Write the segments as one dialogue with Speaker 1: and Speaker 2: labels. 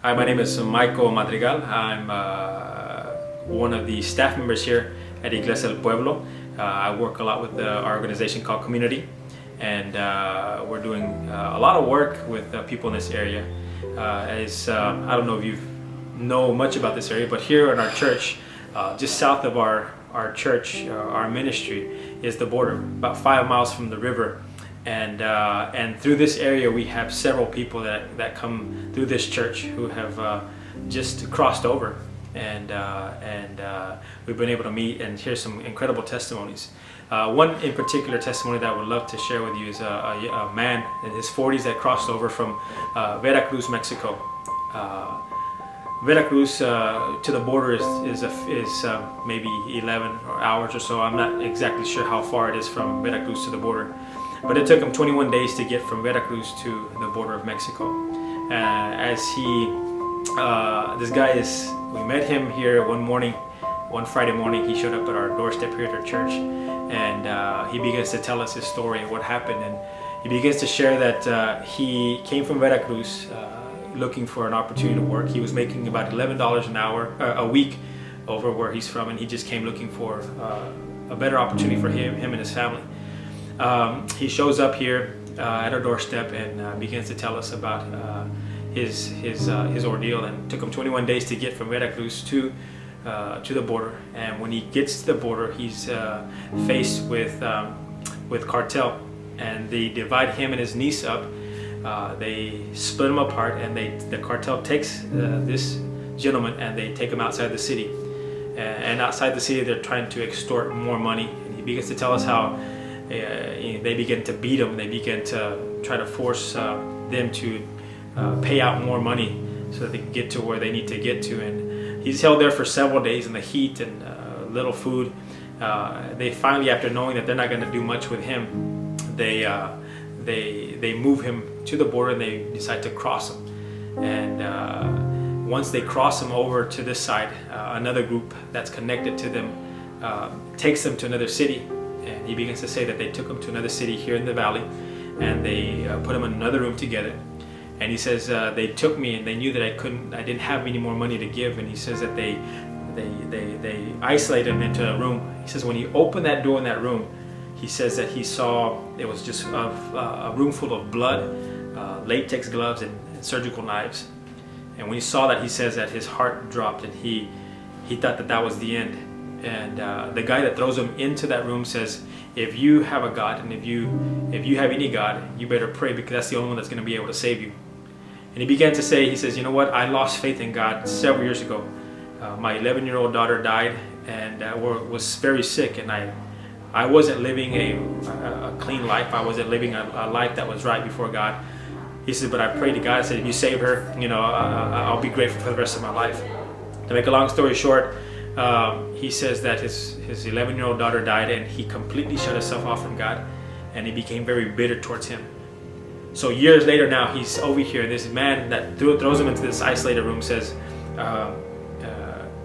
Speaker 1: Hi, my name is Michael Madrigal. I'm one of the staff members here at Iglesia del Pueblo. I work a lot with our organization called Community, and we're doing a lot of work with people in this area. I don't know if you know much about this area, but here in our church, just south of our church, our ministry is the border, about 5 miles from the river. And through this area we have several people that come through this church who have just crossed over, and we've been able to meet and hear some incredible testimonies. One in particular testimony that I would love to share with you is a man in his 40s that crossed over from Veracruz, Mexico. Veracruz to the border is maybe 11 hours or so. I'm not exactly sure how far it is from Veracruz to the border. But it took him 21 days to get from Veracruz to the border of Mexico. This guy we met him here one Friday morning. He showed up at our doorstep here at our church, and he begins to tell us his story and what happened. And he begins to share that he came from Veracruz looking for an opportunity to work. He was making about $11 an hour, a week over where he's from, and he just came looking for a better opportunity for him and his family. He shows up here at our doorstep and begins to tell us about his ordeal, and it took him 21 days to get from Veracruz to the border. And when he gets to the border, he's faced with cartel, and they divide him and his niece up. They split him apart, and the cartel takes this gentleman and they take him outside the city. And outside the city, they're trying to extort more money. And he begins to tell us how they begin to beat him. They begin to try to force them to pay out more money so that they can get to where they need to get to. And he's held there for several days in the heat and little food. They finally, after knowing that they're not going to do much with him, they move him to the border and they decide to cross him. And once they cross him over to this side, another group that's connected to them takes them to another city. And he begins to say that they took him to another city here in the valley, and they put him in another room together. And he says they took me, and they knew that I didn't have any more money to give. And he says that they isolated him into a room. He says when he opened that door in that room, he says that he saw it was just a room full of blood, latex gloves, and surgical knives. And when he saw that, he says that his heart dropped, and he thought that was the end. And the guy that throws him into that room says, if you have a God, and if you have any God, you better pray, because that's the only one that's going to be able to save you. And he began to say, he says, you know what, I lost faith in God several years ago. My 11-year-old daughter died and was very sick, and I wasn't living a clean life. I wasn't living a life that was right before God. He said, but I prayed to God. I said, if you save her, I'll be grateful for the rest of my life. To make a long story short, he says that his 11-year-old daughter died, and he completely shut himself off from God, and he became very bitter towards him. So years later now, he's over here, and this man that throws him into this isolated room says,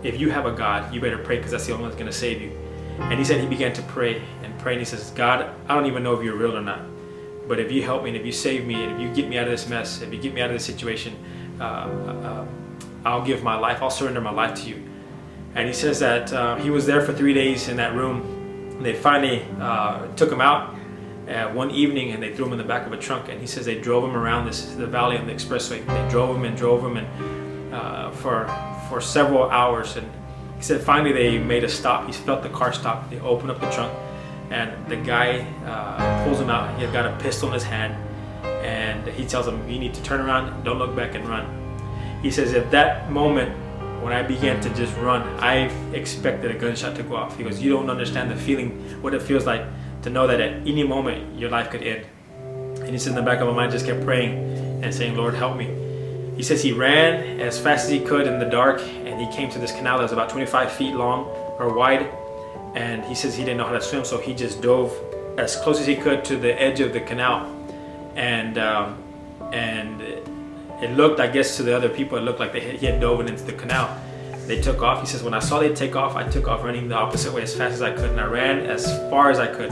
Speaker 1: if you have a God, you better pray, because that's the only one that's going to save you. And he said he began to pray, and he says, God, I don't even know if you're real or not, but if you help me, and if you save me, and if you get me out of this mess, if you get me out of this situation, I'll give my life, I'll surrender my life to you. And he says that he was there for 3 days in that room. They finally took him out one evening, and they threw him in the back of a trunk. And he says they drove him around the valley on the expressway. They drove him and for several hours. And he said finally they made a stop. He felt the car stop. They opened up the trunk, and the guy pulls him out. He had got a pistol in his hand, and he tells him, you need to turn around, don't look back, and run. He says at that moment, when I began to just run, I expected a gunshot to go off. He goes, you don't understand the feeling, what it feels like to know that at any moment your life could end. And he said in the back of my mind, just kept praying and saying, Lord, help me. He says he ran as fast as he could in the dark, and he came to this canal that was about 25 feet long or wide. And he says he didn't know how to swim, so he just dove as close as he could to the edge of the canal. And it looked, I guess, to the other people, it looked like he had dove into the canal. They took off. He says, when I saw they take off, I took off running the opposite way as fast as I could, and I ran as far as I could.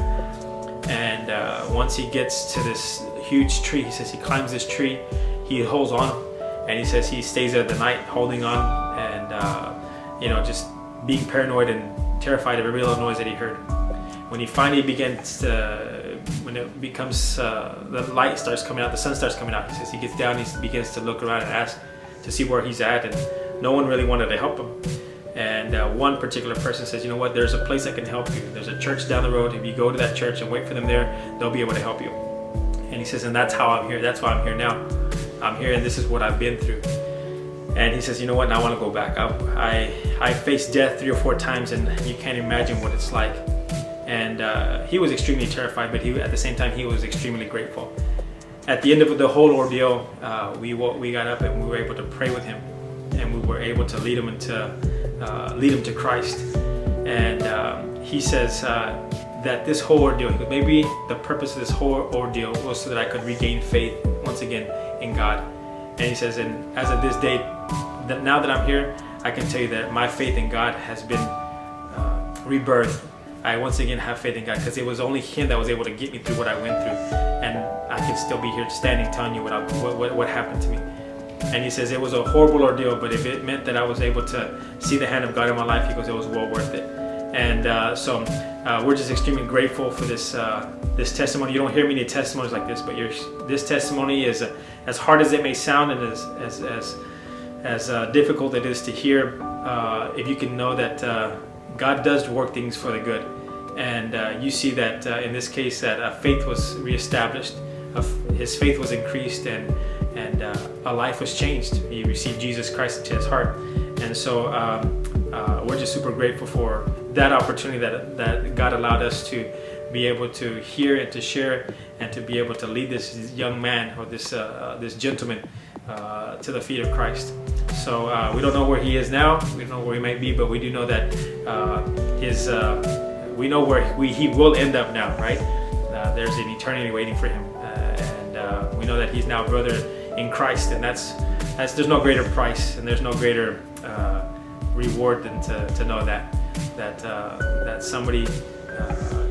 Speaker 1: And once he gets to this huge tree, he says he climbs this tree, he holds on, And he says he stays there the night holding on and just being paranoid and terrified of every little noise that he heard. When he finally begins to, when it becomes, the light starts coming out, the sun starts coming out, he says he gets down, he begins to look around and ask to see where he's at, and no one really wanted to help him. And one particular person says, you know what, there's a place that can help you. There's a church down the road. If you go to that church and wait for them there, they'll be able to help you. And he says, and that's how I'm here. That's why I'm here now. I'm here and this is what I've been through. And he says, you know what, now I want to go back. I faced death 3 or 4 times, and you can't imagine what it's like. And he was extremely terrified, but at the same time, he was extremely grateful. At the end of the whole ordeal, we got up and we were able to pray with him, and we were able to lead him to Christ. And he says that this whole ordeal, maybe the purpose of this whole ordeal was so that I could regain faith once again in God. And he says, and as of this day, that now that I'm here, I can tell you that my faith in God has been rebirthed. I once again have faith in God, because it was only Him that was able to get me through what I went through, and I can still be here standing telling you what happened to me. And he says it was a horrible ordeal, but if it meant that I was able to see the hand of God in my life, he goes, it was well worth it. And so we're just extremely grateful for this testimony. You don't hear many testimonies like this, but this testimony is as hard as it may sound, and as difficult it is to hear. If you can know that God does work things for the good, and you see that in this case that faith was reestablished, his faith was increased, and a life was changed. He received Jesus Christ into his heart, and so we're just super grateful for that opportunity that God allowed us to be able to hear and to share, and to be able to lead this young man, or this gentleman to the feet of Christ. So we don't know where he is now. We don't know where he might be, but we do know that we know where he will end up now, right? There's an eternity waiting for him, and we know that he's now brother in Christ, and that's there's no greater price, and there's no greater reward than to know that somebody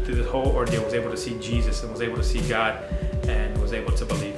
Speaker 1: through this whole ordeal was able to see Jesus, and was able to see God, and was able to believe.